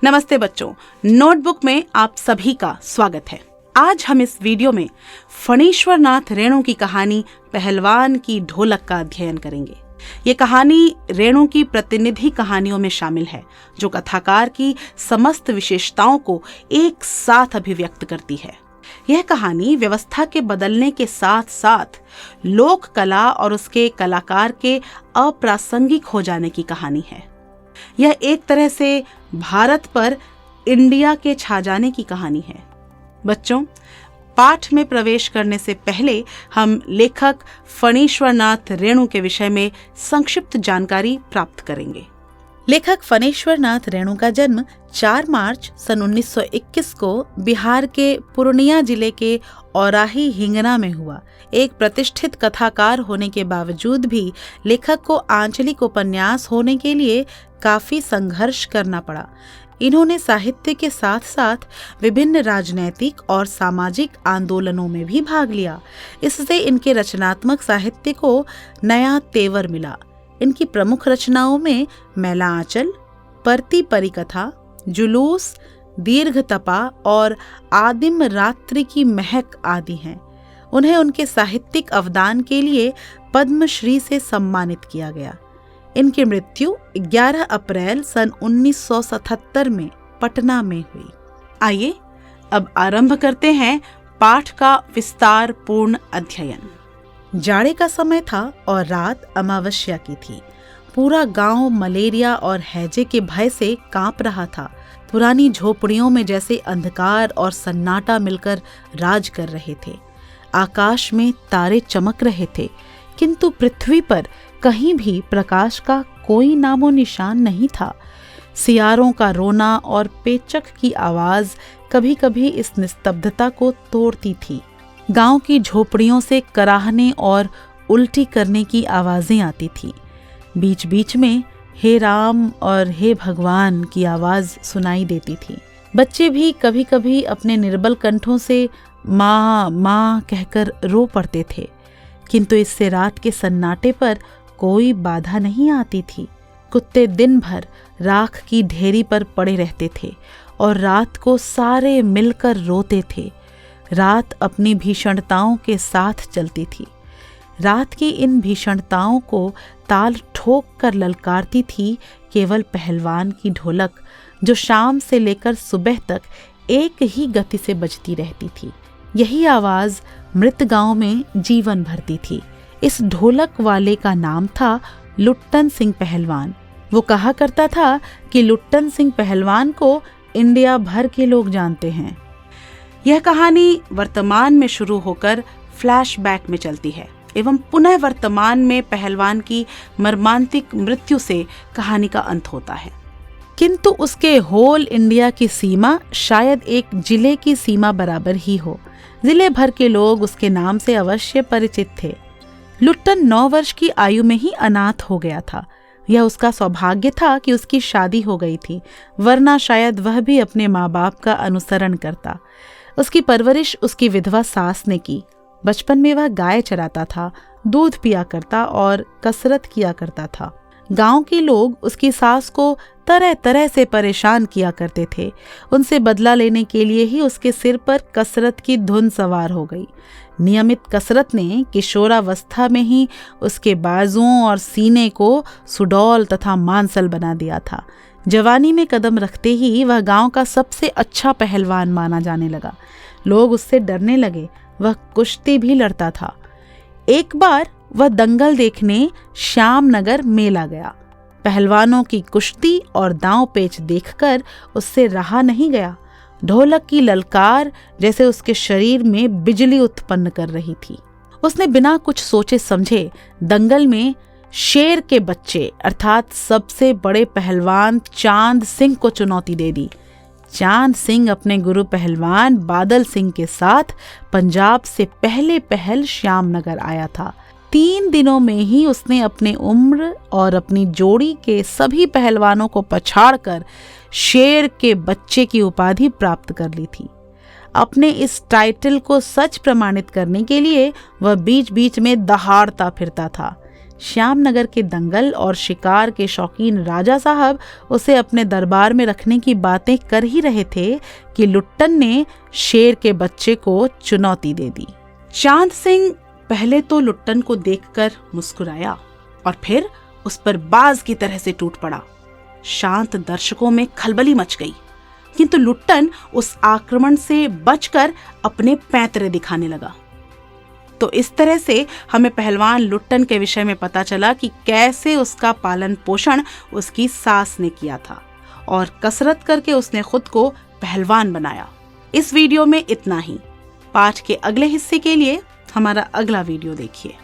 नमस्ते बच्चों, नोटबुक में आप सभी का स्वागत है। आज हम इस वीडियो में फणीश्वर नाथ रेणु की कहानी पहलवान की ढोलक का अध्ययन करेंगे। ये कहानी रेणु की प्रतिनिधि कहानियों में शामिल है, जो कथाकार की समस्त विशेषताओं को एक साथ अभिव्यक्त करती है। यह कहानी व्यवस्था के बदलने के साथ साथ लोक कला और उसके कलाकार के अप्रासंगिक हो जाने की कहानी है। यह एक तरह से भारत पर इंडिया के छा जाने की कहानी है। बच्चों, पाठ में प्रवेश करने से पहले हम लेखक फणीश्वर नाथ रेणु के विषय में संक्षिप्त जानकारी प्राप्त करेंगे। लेखक फणीश्वर नाथ रेणु का जन्म 4 मार्च सन 1921 को बिहार के पूर्णिया जिले के औराही हिंगना में हुआ। एक प्रतिष्ठित कथाकार होने के बावजूद भी लेखक को आंचलिक उपन्यास होने के लिए काफी संघर्ष करना पड़ा। इन्होंने साहित्य के साथ साथ विभिन्न राजनैतिक और सामाजिक आंदोलनों में भी भाग लिया। इससे इनके रचनात्मक साहित्य को नया तेवर मिला। इनकी प्रमुख रचनाओं में मैला आंचल, परती परिकथा, जुलूस, दीर्घ तपा और आदिम रात्रि की महक आदि हैं। उन्हें उनके साहित्यिक अवदान के लिए पद्मश्री से सम्मानित किया गया। इनकी मृत्यु 11 अप्रैल सन 1977 में पटना में हुई। आइए अब आरंभ करते हैं पाठ का विस्तार पूर्ण अध्ययन। जाड़े का समय था और रात अमावस्या की थी। पूरा गांव मलेरिया और हैजे के भय से कांप रहा था। पुरानी झोपड़ियों में जैसे अंधकार और सन्नाटा मिलकर राज कर रहे थे। आकाश में तारे चमक रहे थे, किंतु पृथ्वी पर कहीं भी प्रकाश का कोई नामो निशान नहीं था। सियारों का रोना और पेचक की आवाज कभी कभी इस निस्तब्धता को तोड़ती थी। गांव की झोपड़ियों से कराहने और उल्टी करने की आवाजें आती थी। बीच बीच में हे राम और हे भगवान की आवाज सुनाई देती थी। बच्चे भी कभी कभी अपने निर्बल कंठों से माँ माँ कहकर रो पड़ते थे, किंतु इससे रात के सन्नाटे पर कोई बाधा नहीं आती थी। कुत्ते दिन भर राख की ढेरी पर पड़े रहते थे और रात को सारे मिलकर रोते थे। रात अपनी भीषणताओं के साथ चलती थी। रात की इन भीषणताओं को ताल ठोक कर ललकारती थी केवल पहलवान की ढोलक, जो शाम से लेकर सुबह तक एक ही गति से बजती रहती थी। यही आवाज मृत गांव में जीवन भरती थी। इस ढोलक वाले का नाम था लुट्टन सिंह पहलवान। वो कहा करता था कि लुट्टन सिंह पहलवान को इंडिया भर के लोग जानते हैं। यह कहानी वर्तमान में शुरू होकर फ्लैशबैक में चलती है एवं पुनः वर्तमान में पहलवान की मर्मांतिक मृत्यु से कहानी का अंत होता है। किंतु उसके होल इंडिया की सीमा शायद एक जिले की सीमा बराबर ही हो। जिले भर के लोग उसके नाम से अवश्य परिचित थे। लुट्टन 9 वर्ष की आयु में ही अनाथ हो गया था। यह उसका सौभाग्य था कि उसकी शादी हो गई थी, वरना शायद वह भी अपने माँ बाप का अनुसरण करता। उसकी परवरिश उसकी विधवा सास ने की। बचपन में वह गाय चराता था, दूध पिया करता और कसरत किया करता था। गांव के लोग उसकी सास को तरह तरह से परेशान किया करते थे। उनसे बदला लेने के लिए ही उसके सिर पर कसरत की धुन सवार हो गई। नियमित कसरत ने किशोरावस्था में ही उसके बाजुओं और सीने को सुडौल तथा मांसल बना दिया था। जवानी में कदम रखते ही वह गांव का सबसे अच्छा पहलवान माना जाने लगा। लोग उससे डरने लगे। वह कुश्ती भी लड़ता था। एक बार वह दंगल देखने श्यामनगर मेला गया। पहलवानों की कुश्ती और दांव पेच देखकर उससे रहा नहीं गया। ढोलक की ललकार जैसे उसके शरीर में बिजली उत्पन्न कर रही थी। उसने बिना कुछ सोचे समझे दंगल में शेर के बच्चे अर्थात सबसे बड़े पहलवान चांद सिंह को चुनौती दे दी। चांद सिंह अपने गुरु पहलवान बादल सिंह के साथ पंजाब से पहले पहल श्यामनगर आया था। 3 दिनों में ही उसने अपने उम्र और अपनी जोड़ी के सभी पहलवानों को पछाड़कर शेर के बच्चे की उपाधि प्राप्त कर ली थी। अपने इस टाइटल को सच प्रमाणित करने के लिए वह बीच बीच में दहाड़ता फिरता था। श्यामनगर के दंगल और शिकार के शौकीन राजा साहब उसे अपने दरबार में रखने की बातें कर ही रहे थे कि लुट्टन ने शेर के बच्चे को चुनौती दे दी। चांद सिंह पहले तो लुट्टन को देखकर मुस्कुराया और फिर उस पर बाज की तरह से टूट पड़ा। शांत दर्शकों में खलबली मच गई, किंतु लुट्टन उस आक्रमण से बचकर अपने पैंतरे दिखाने लगा। तो इस तरह से हमें पहलवान लुट्टन के विषय में पता चला कि कैसे उसका पालन पोषण उसकी सास ने किया था और कसरत करके उसने खुद को पहलवान बनाया। इस वीडियो में इतना ही। पाठ के अगले हिस्से के लिए हमारा अगला वीडियो देखिए।